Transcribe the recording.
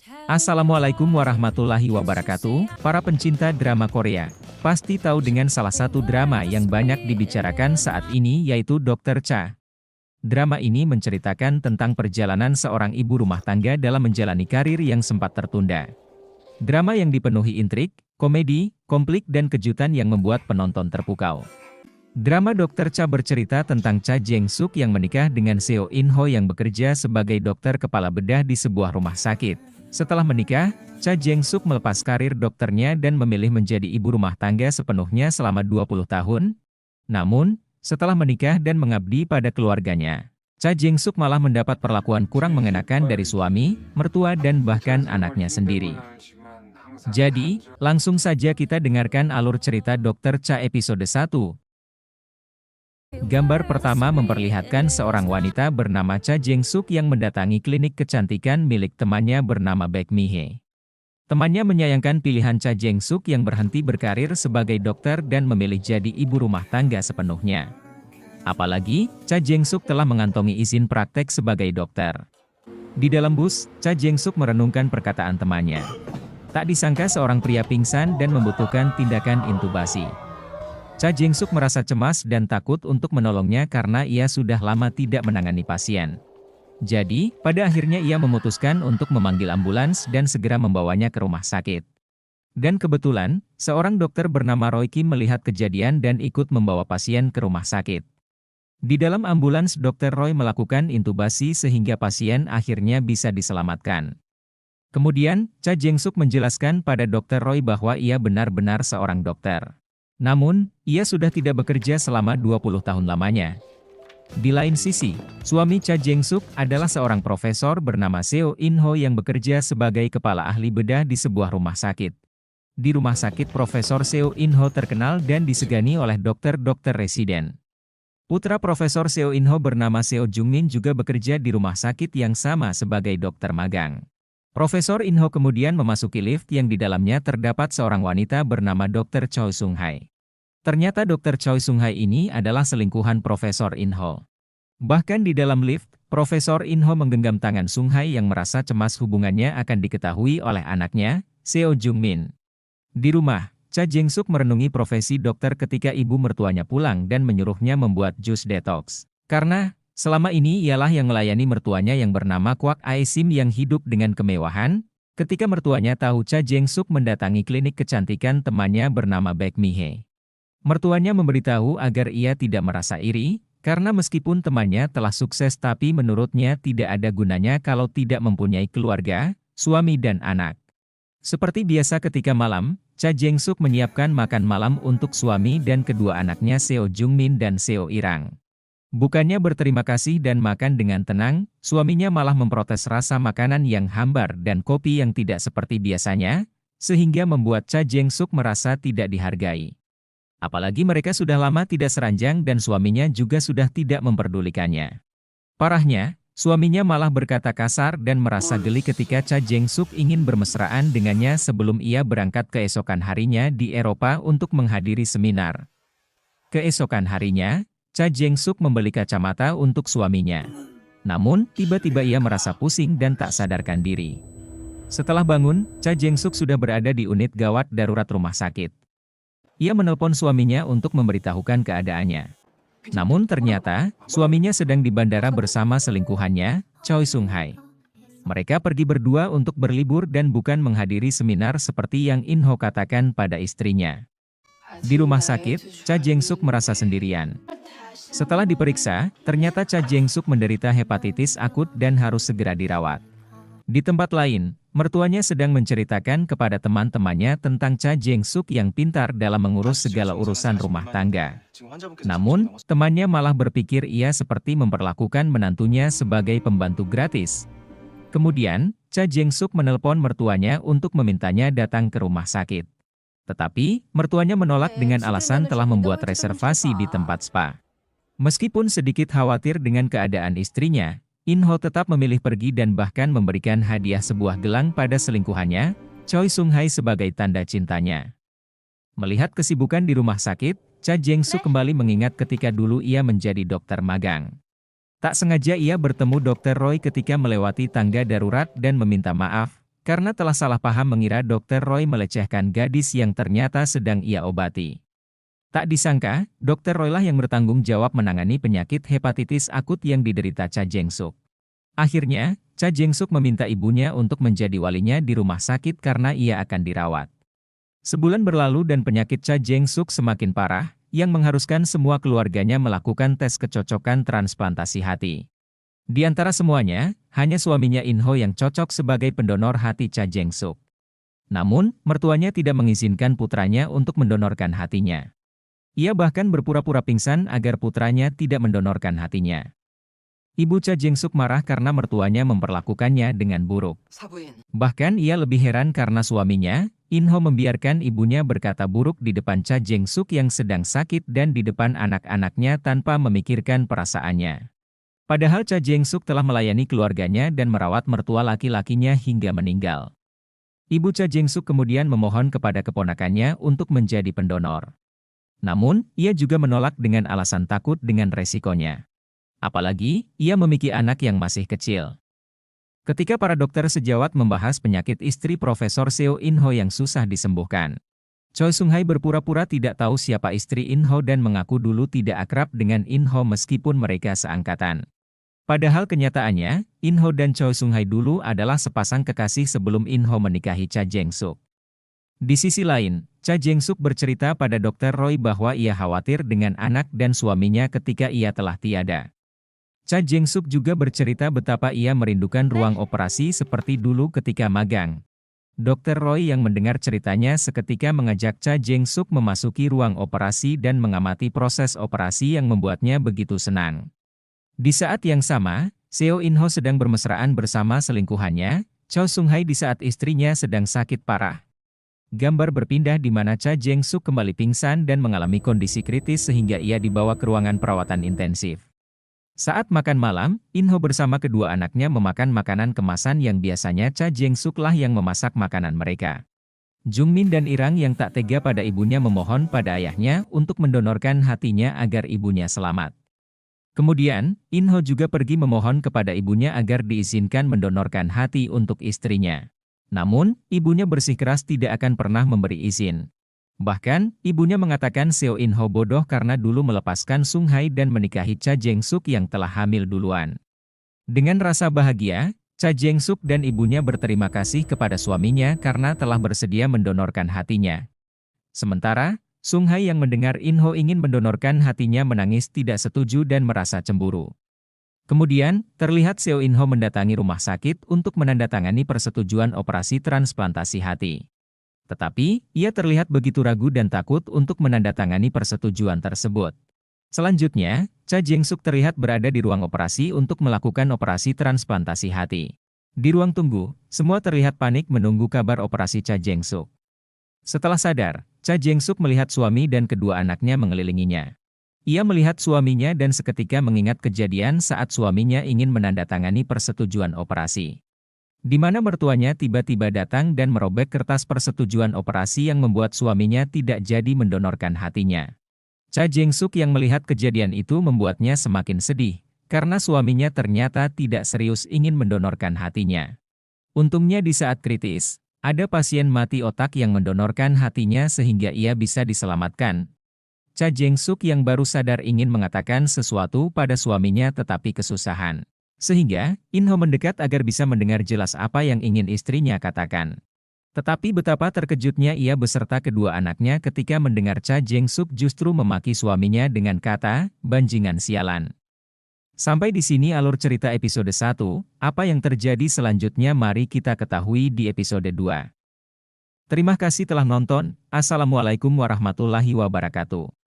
Assalamualaikum warahmatullahi wabarakatuh, para pencinta drama Korea. Pasti tahu dengan salah satu drama yang banyak dibicarakan saat ini yaitu Dr. Cha. Drama ini menceritakan tentang perjalanan seorang ibu rumah tangga dalam menjalani karir yang sempat tertunda. Drama yang dipenuhi intrik, komedi, konflik dan kejutan yang membuat penonton terpukau. Drama Dr. Cha bercerita tentang Cha Jeng-suk yang menikah dengan Seo In-ho yang bekerja sebagai dokter kepala bedah di sebuah rumah sakit. Setelah menikah, Cha Jeng-suk melepas karir dokternya dan memilih menjadi ibu rumah tangga sepenuhnya selama 20 tahun. Namun, setelah menikah dan mengabdi pada keluarganya, Cha Jeng-suk malah mendapat perlakuan kurang mengenakan dari suami, mertua dan bahkan anaknya sendiri. Jadi, langsung saja kita dengarkan alur cerita Dr. Cha episode 1. Gambar pertama memperlihatkan seorang wanita bernama Cha Jeng-suk yang mendatangi klinik kecantikan milik temannya bernama Baek Mi-hye. Temannya menyayangkan pilihan Cha Jeng-suk yang berhenti berkarir sebagai dokter dan memilih jadi ibu rumah tangga sepenuhnya. Apalagi, Cha Jeng-suk telah mengantongi izin praktek sebagai dokter. Di dalam bus, Cha Jeng-suk merenungkan perkataan temannya. Tak disangka seorang pria pingsan dan membutuhkan tindakan intubasi. Cha Jeng-suk merasa cemas dan takut untuk menolongnya karena ia sudah lama tidak menangani pasien. Jadi, pada akhirnya ia memutuskan untuk memanggil ambulans dan segera membawanya ke rumah sakit. Dan kebetulan, seorang dokter bernama Roy Kim melihat kejadian dan ikut membawa pasien ke rumah sakit. Di dalam ambulans, Dr. Roy melakukan intubasi sehingga pasien akhirnya bisa diselamatkan. Kemudian, Cha Jeng-suk menjelaskan pada Dr. Roy bahwa ia benar-benar seorang dokter. Namun, ia sudah tidak bekerja selama 20 tahun lamanya. Di lain sisi, suami Cha Jeng-suk adalah seorang profesor bernama Seo In-ho yang bekerja sebagai kepala ahli bedah di sebuah rumah sakit. Di rumah sakit Profesor Seo In-ho terkenal dan disegani oleh dokter-dokter residen. Putra Profesor Seo In-ho bernama Seo Jung-min juga bekerja di rumah sakit yang sama sebagai dokter magang. Profesor In-ho kemudian memasuki lift yang di dalamnya terdapat seorang wanita bernama Dr. Choi Sung-hae. Ternyata Dr. Choi Sung-hae ini adalah selingkuhan Profesor In-ho. Bahkan di dalam lift, Profesor In-ho menggenggam tangan Sung-hae yang merasa cemas hubungannya akan diketahui oleh anaknya, Seo Jung-min. Di rumah, Cha Jeng-suk merenungi profesi dokter ketika ibu mertuanya pulang dan menyuruhnya membuat jus detox. Karena selama ini ialah yang melayani mertuanya yang bernama Kwak Ae-sim yang hidup dengan kemewahan. Ketika mertuanya tahu Cha Jeng-suk mendatangi klinik kecantikan temannya bernama Baek Mi-hye. Mertuanya memberitahu agar ia tidak merasa iri, karena meskipun temannya telah sukses tapi menurutnya tidak ada gunanya kalau tidak mempunyai keluarga, suami dan anak. Seperti biasa ketika malam, Cha Jeng-suk menyiapkan makan malam untuk suami dan kedua anaknya Seo Jung-min dan Seo Irang. Bukannya berterima kasih dan makan dengan tenang, suaminya malah memprotes rasa makanan yang hambar dan kopi yang tidak seperti biasanya, sehingga membuat Cha Jeng-suk merasa tidak dihargai. Apalagi mereka sudah lama tidak seranjang dan suaminya juga sudah tidak memperdulikannya. Parahnya, suaminya malah berkata kasar dan merasa geli ketika Cha Jeng-suk ingin bermesraan dengannya sebelum ia berangkat keesokan harinya di Eropa untuk menghadiri seminar. Keesokan harinya, Cha Jeng-suk membeli kacamata untuk suaminya. Namun, tiba-tiba ia merasa pusing dan tak sadarkan diri. Setelah bangun, Cha Jeng-suk sudah berada di unit gawat darurat rumah sakit. Ia menelpon suaminya untuk memberitahukan keadaannya. Namun ternyata, suaminya sedang di bandara bersama selingkuhannya, Choi Sung-hae. Mereka pergi berdua untuk berlibur dan bukan menghadiri seminar seperti yang In-ho katakan pada istrinya. Di rumah sakit, Cha Jeng-suk merasa sendirian. Setelah diperiksa, ternyata Cha Jeng-suk menderita hepatitis akut dan harus segera dirawat. Di tempat lain, mertuanya sedang menceritakan kepada teman-temannya tentang Cha Jeng-suk yang pintar dalam mengurus segala urusan rumah tangga. Namun, temannya malah berpikir ia seperti memperlakukan menantunya sebagai pembantu gratis. Kemudian, Cha Jeng-suk menelpon mertuanya untuk memintanya datang ke rumah sakit. Tetapi, mertuanya menolak dengan alasan telah membuat reservasi di tempat spa. Meskipun sedikit khawatir dengan keadaan istrinya, In-ho tetap memilih pergi dan bahkan memberikan hadiah sebuah gelang pada selingkuhannya, Choi Sung-hae sebagai tanda cintanya. Melihat kesibukan di rumah sakit, Cha Jeng-suk kembali mengingat ketika dulu ia menjadi dokter magang. Tak sengaja ia bertemu Dr. Roy ketika melewati tangga darurat dan meminta maaf, karena telah salah paham mengira Dr. Roy melecehkan gadis yang ternyata sedang ia obati. Tak disangka, Dr. Roy lah yang bertanggung jawab menangani penyakit hepatitis akut yang diderita Cha Jeng-suk. Akhirnya, Cha Jeng-suk meminta ibunya untuk menjadi walinya di rumah sakit karena ia akan dirawat. Sebulan berlalu dan penyakit Cha Jeng-suk semakin parah, yang mengharuskan semua keluarganya melakukan tes kecocokan transplantasi hati. Di antara semuanya, hanya suaminya In-ho yang cocok sebagai pendonor hati Cha Jeng-suk. Namun, mertuanya tidak mengizinkan putranya untuk mendonorkan hatinya. Ia bahkan berpura-pura pingsan agar putranya tidak mendonorkan hatinya. Ibu Cha Jeng-suk marah karena mertuanya memperlakukannya dengan buruk. Bahkan ia lebih heran karena suaminya, In-ho membiarkan ibunya berkata buruk di depan Cha Jeng-suk yang sedang sakit dan di depan anak-anaknya tanpa memikirkan perasaannya. Padahal Cha Jeng-suk telah melayani keluarganya dan merawat mertua laki-lakinya hingga meninggal. Ibu Cha Jeng-suk kemudian memohon kepada keponakannya untuk menjadi pendonor. Namun, ia juga menolak dengan alasan takut dengan resikonya. Apalagi, ia memiliki anak yang masih kecil. Ketika para dokter sejawat membahas penyakit istri Profesor Seo In-ho yang susah disembuhkan, Choi Sung-hai berpura-pura tidak tahu siapa istri In-ho dan mengaku dulu tidak akrab dengan In-ho meskipun mereka seangkatan. Padahal kenyataannya, In-ho dan Choi Sung-hai dulu adalah sepasang kekasih sebelum In-ho menikahi Cha Jeng-suk. Di sisi lain, Cha Jeng-suk bercerita pada Dr. Roy bahwa ia khawatir dengan anak dan suaminya ketika ia telah tiada. Cha Jeng-suk juga bercerita betapa ia merindukan ruang operasi seperti dulu ketika magang. Dr. Roy yang mendengar ceritanya seketika mengajak Cha Jeng-suk memasuki ruang operasi dan mengamati proses operasi yang membuatnya begitu senang. Di saat yang sama, Seo In-ho sedang bermesraan bersama selingkuhannya, Choi Sung-hai di saat istrinya sedang sakit parah. Gambar berpindah di mana Cha Jeng-suk kembali pingsan dan mengalami kondisi kritis sehingga ia dibawa ke ruangan perawatan intensif. Saat makan malam, In-ho bersama kedua anaknya memakan makanan kemasan yang biasanya Cha Jeng-suk lah yang memasak makanan mereka. Jung-min dan Irang yang tak tega pada ibunya memohon pada ayahnya untuk mendonorkan hatinya agar ibunya selamat. Kemudian, In-ho juga pergi memohon kepada ibunya agar diizinkan mendonorkan hati untuk istrinya. Namun, ibunya bersikeras tidak akan pernah memberi izin. Bahkan, ibunya mengatakan Seo In-ho bodoh karena dulu melepaskan Sung-hai dan menikahi Cha Jeng-suk yang telah hamil duluan. Dengan rasa bahagia, Cha Jeng-suk dan ibunya berterima kasih kepada suaminya karena telah bersedia mendonorkan hatinya. Sementara, Sung-hai yang mendengar In-ho ingin mendonorkan hatinya menangis tidak setuju dan merasa cemburu. Kemudian, terlihat Seo In-ho mendatangi rumah sakit untuk menandatangani persetujuan operasi transplantasi hati. Tetapi, ia terlihat begitu ragu dan takut untuk menandatangani persetujuan tersebut. Selanjutnya, Cha Jeng-suk terlihat berada di ruang operasi untuk melakukan operasi transplantasi hati. Di ruang tunggu, semua terlihat panik menunggu kabar operasi Cha Jeng-suk. Setelah sadar, Cha Jeng-suk melihat suami dan kedua anaknya mengelilinginya. Ia melihat suaminya dan seketika mengingat kejadian saat suaminya ingin menandatangani persetujuan operasi. Di mana mertuanya tiba-tiba datang dan merobek kertas persetujuan operasi yang membuat suaminya tidak jadi mendonorkan hatinya. Cha Jeng-suk yang melihat kejadian itu membuatnya semakin sedih, karena suaminya ternyata tidak serius ingin mendonorkan hatinya. Untungnya di saat kritis, ada pasien mati otak yang mendonorkan hatinya sehingga ia bisa diselamatkan. Cha Jeng-suk yang baru sadar ingin mengatakan sesuatu pada suaminya tetapi kesusahan. Sehingga, In-ho mendekat agar bisa mendengar jelas apa yang ingin istrinya katakan. Tetapi betapa terkejutnya ia beserta kedua anaknya ketika mendengar Cha Jeng-suk justru memaki suaminya dengan kata, "Banjingan sialan." Sampai di sini alur cerita episode 1, apa yang terjadi selanjutnya mari kita ketahui di episode 2. Terima kasih telah nonton, Assalamualaikum warahmatullahi wabarakatuh.